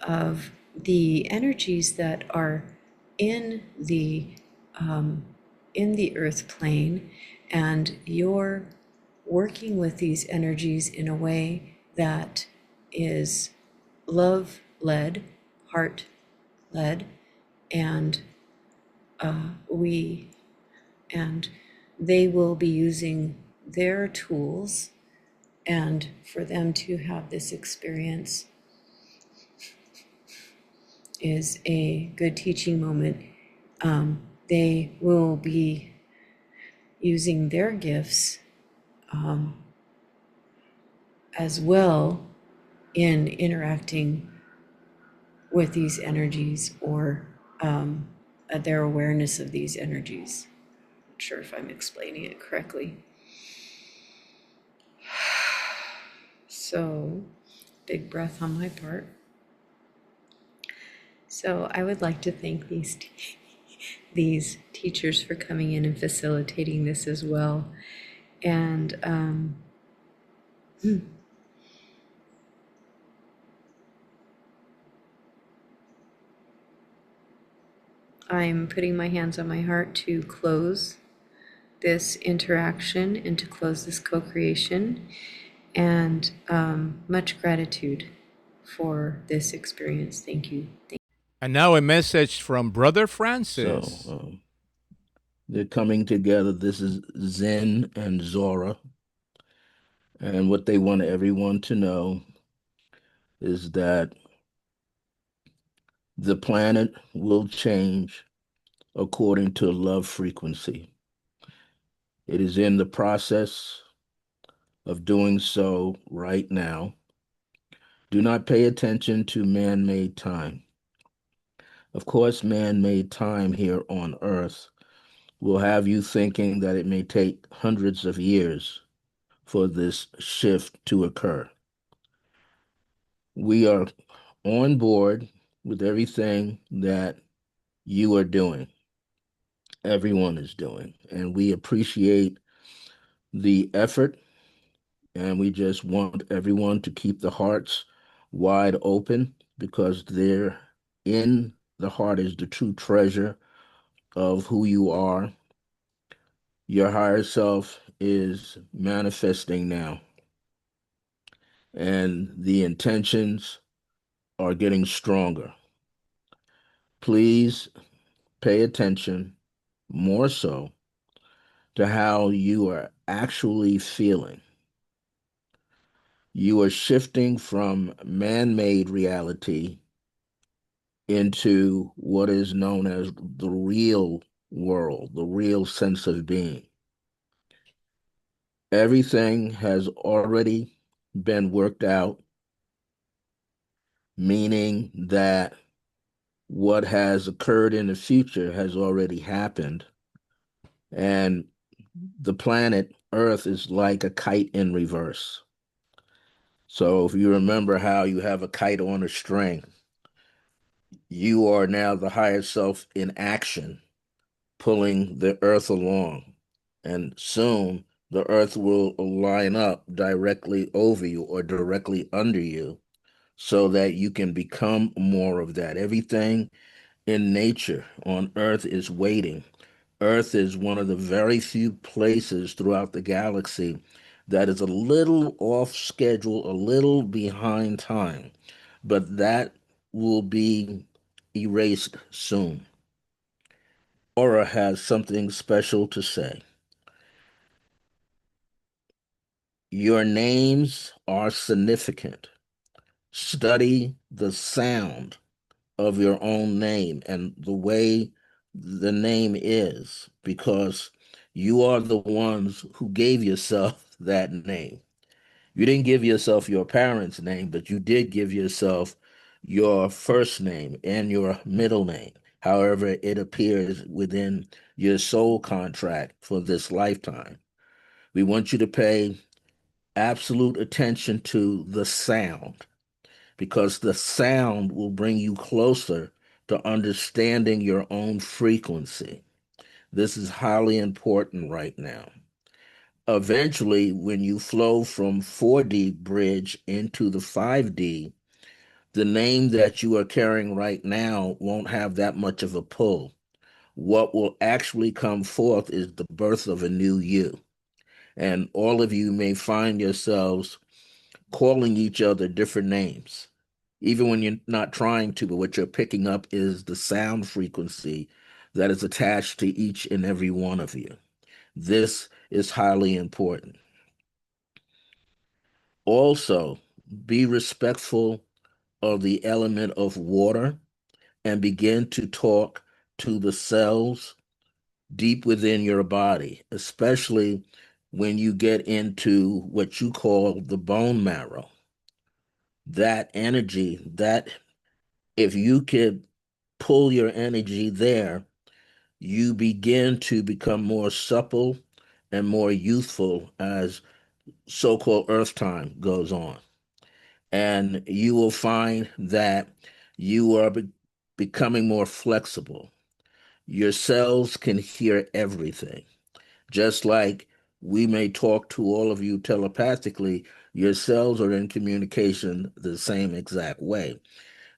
of the energies that are in the earth plane, and you're working with these energies in a way that is love-led, heart-led, and they will be using their tools, and for them to have this experience is a good teaching moment. They will be using their gifts as well in interacting with these energies, or their awareness of these energies. Not sure if I'm explaining it correctly. So, big breath on my part. So I would like to thank these teachers for coming in and facilitating this as well. And I'm putting my hands on my heart to close this interaction and to close this co-creation. And much gratitude for this experience. Thank you. And now a message from Brother So Francis. they're coming together. This is Zen and Zora. And what they want everyone to know is that the planet will change according to love frequency. It is in the process of doing so right now. Do not pay attention to man-made time. Of course, man-made time here on Earth will have you thinking that it may take hundreds of years for this shift to occur. We are on board with everything that you are doing, everyone is doing, and we appreciate the effort, and we just want everyone to keep the hearts wide open, because there in the heart is the true treasure of who you are. Your higher self is manifesting now, and the intentions are getting stronger. Please pay attention more so to how you are actually feeling. You are shifting from man-made reality into what is known as the real world, the real sense of being. Everything has already been worked out, meaning that what has occurred in the future has already happened. And the planet Earth is like a kite in reverse. So if you remember how you have a kite on a string, you are now the higher self in action, pulling the Earth along. And soon the Earth will line up directly over you or directly under you, so that you can become more of that. Everything in nature on Earth is waiting. Earth is one of the very few places throughout the galaxy that is a little off schedule, a little behind time, but that will be erased soon. Aura has something special to say. Your names are significant. Study the sound of your own name and the way the name is, because you are the ones who gave yourself that name. You didn't give yourself your parents' name, but you did give yourself your first name and your middle name, however it appears within your soul contract for this lifetime. We want you to pay absolute attention to the sound, because the sound will bring you closer to understanding your own frequency. This is highly important right now. Eventually, when you flow from 4D bridge into the 5D, the name that you are carrying right now won't have that much of a pull. What will actually come forth is the birth of a new you. And all of you may find yourselves calling each other different names, even when you're not trying to, but what you're picking up is the sound frequency that is attached to each and every one of you. This is highly important. Also, be respectful of the element of water and begin to talk to the cells deep within your body, especially when you get into what you call the bone marrow. That energy, that if you could pull your energy there, you begin to become more supple and more youthful as so-called earth time goes on. And you will find that you are becoming more flexible. Your cells can hear everything. Just like we may talk to all of you telepathically, your cells are in communication the same exact way.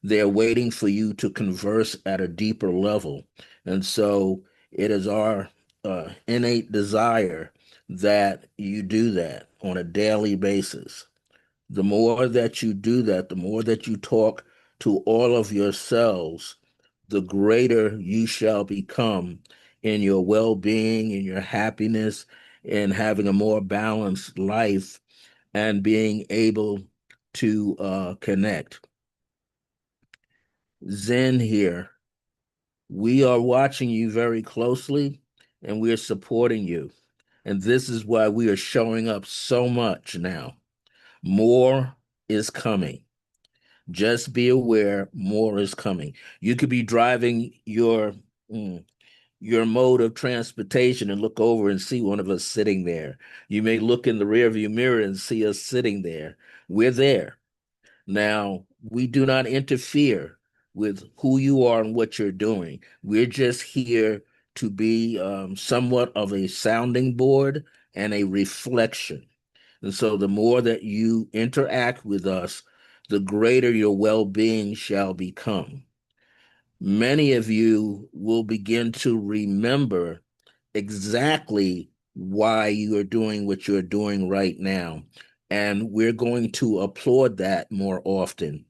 They're waiting for you to converse at a deeper level. And so it is our innate desire that you do that on a daily basis. The more that you do that, the more that you talk to all of yourselves, the greater you shall become in your well-being, in your happiness, in having a more balanced life, and being able to connect. Zen here, we are watching you very closely and we are supporting you. And this is why we are showing up so much now. More is coming. Just be aware, more is coming. You could be driving your mode of transportation and look over and see one of us sitting there. You may look in the rearview mirror and see us sitting there. We're there. Now, we do not interfere with who you are and what you're doing. We're just here to be somewhat of a sounding board and a reflection. And so the more that you interact with us, the greater your well-being shall become. Many of you will begin to remember exactly why you are doing what you're doing right now. And we're going to applaud that more often.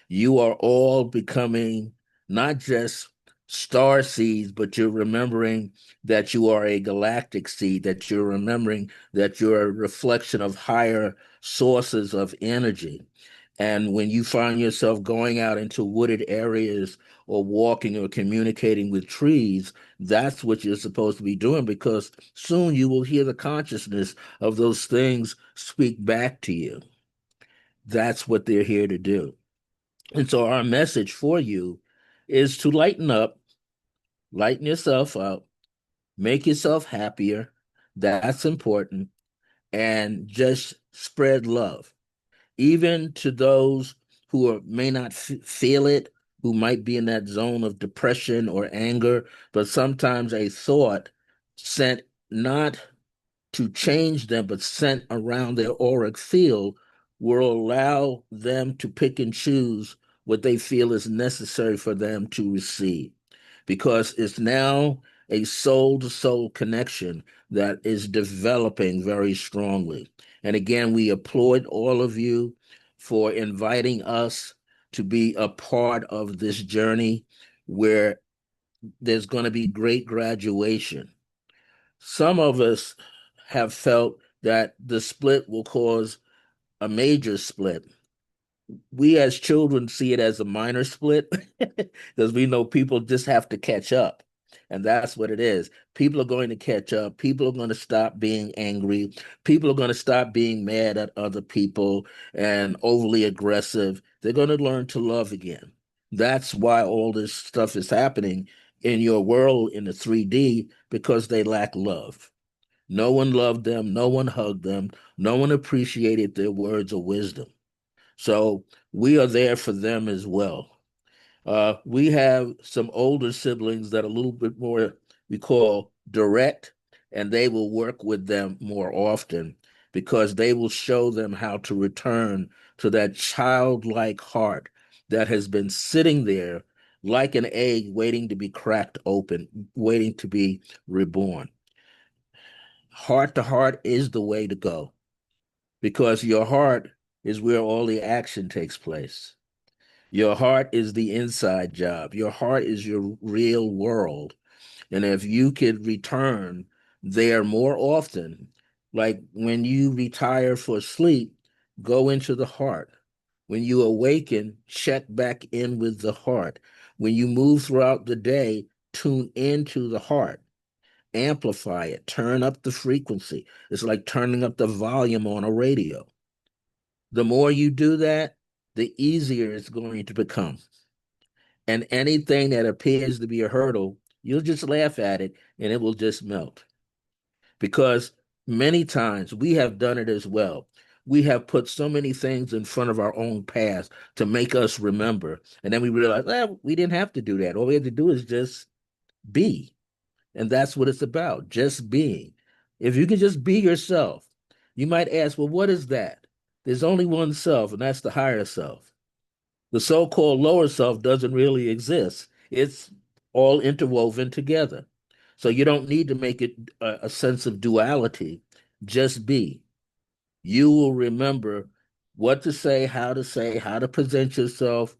You are all becoming not just star seeds, but you're remembering that you are a galactic seed, that you're remembering that you're a reflection of higher sources of energy. And when you find yourself going out into wooded areas or walking or communicating with trees, that's what you're supposed to be doing, because soon you will hear the consciousness of those things speak back to you. That's what they're here to do. And so our message for you is to lighten up, lighten yourself up, make yourself happier. That's important. And just spread love, even to those who may not feel it, who might be in that zone of depression or anger. But sometimes a thought sent not to change them, but sent around their auric field will allow them to pick and choose what they feel is necessary for them to receive, because it's now a soul to soul connection that is developing very strongly. And again, we applaud all of you for inviting us to be a part of this journey where there's going to be great graduation. Some of us have felt that the split will cause a major split. We as children see it as a minor split because we know people just have to catch up. And that's what it is. People are going to catch up. People are going to stop being angry. People are going to stop being mad at other people and overly aggressive. They're going to learn to love again. That's why all this stuff is happening in your world in the 3D, because they lack love. No one loved them. No one hugged them. No one appreciated their words of wisdom. So we are there for them as well. We have some older siblings that are a little bit more, we call direct, and they will work with them more often because they will show them how to return to that childlike heart that has been sitting there like an egg waiting to be cracked open, waiting to be reborn. Heart to heart is the way to go, because your heart is where all the action takes place. Your heart is the inside job. Your heart is your real world. And if you could return there more often, like when you retire for sleep, go into the heart. When you awaken, check back in with the heart. When you move throughout the day, tune into the heart. Amplify it, turn up the frequency. It's like turning up the volume on a radio. The more you do that, the easier it's going to become. And anything that appears to be a hurdle, you'll just laugh at it and it will just melt. Because many times we have done it as well. We have put so many things in front of our own past to make us remember. And then we realize, we didn't have to do that. All we had to do is just be. And that's what it's about, just being. If you can just be yourself, you might ask, well, what is that? There's only one self, and that's the higher self. The so-called lower self doesn't really exist. It's all interwoven together. So you don't need to make it a sense of duality. Just be. You will remember what to say, how to present yourself,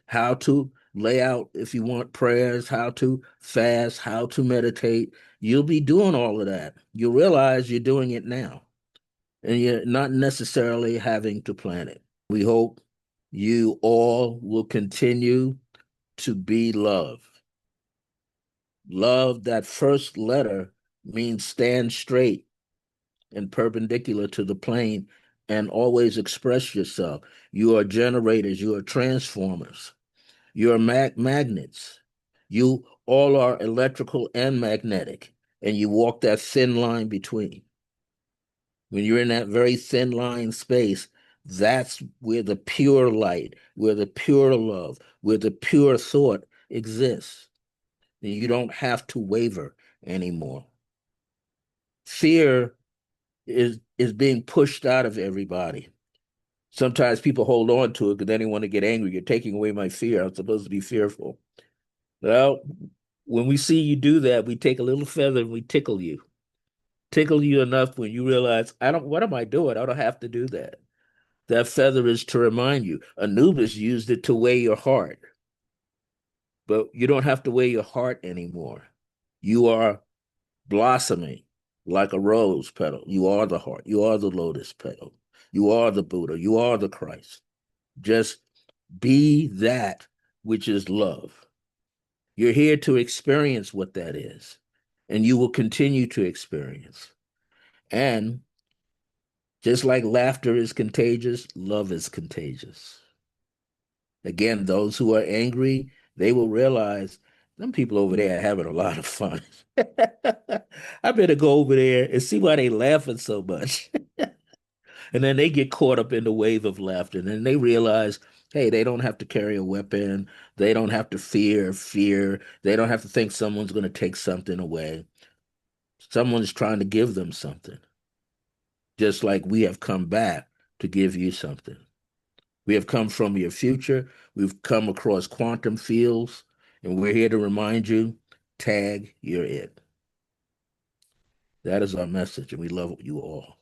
how to lay out if you want prayers, how to fast, how to meditate. You'll be doing all of that. You realize you're doing it now, and you're not necessarily having to plan it. We hope you all will continue to be love. Love, that first letter means stand straight and perpendicular to the plane and always express yourself. You are generators, you are transformers, you are magnets. You all are electrical and magnetic, and you walk that thin line between. When you're in that very thin line space, that's where the pure light, where the pure love, where the pure thought exists. And you don't have to waver anymore. Fear is being pushed out of everybody. Sometimes people hold on to it because then they want to get angry. You're taking away my fear. I'm supposed to be fearful. Well, when we see you do that, we take a little feather and we tickle you. Tickle you enough when you realize, what am I doing? I don't have to do that. That feather is to remind you. Anubis used it to weigh your heart, but you don't have to weigh your heart anymore. You are blossoming like a rose petal. You are the heart. You are the lotus petal. You are the Buddha. You are the Christ. Just be that which is love. You're here to experience what that is, and you will continue to experience. And just like laughter is contagious, love is contagious. Again, those who are angry, they will realize them people over there are having a lot of fun. I better go over there and see why they laughing so much. And then they get caught up in the wave of laughter. And then they realize, hey, they don't have to carry a weapon. They don't have to fear. They don't have to think someone's going to take something away. Someone's trying to give them something. Just like we have come back to give you something. We have come from your future. We've come across quantum fields, and we're here to remind you, tag, you're it. That is our message, and we love you all.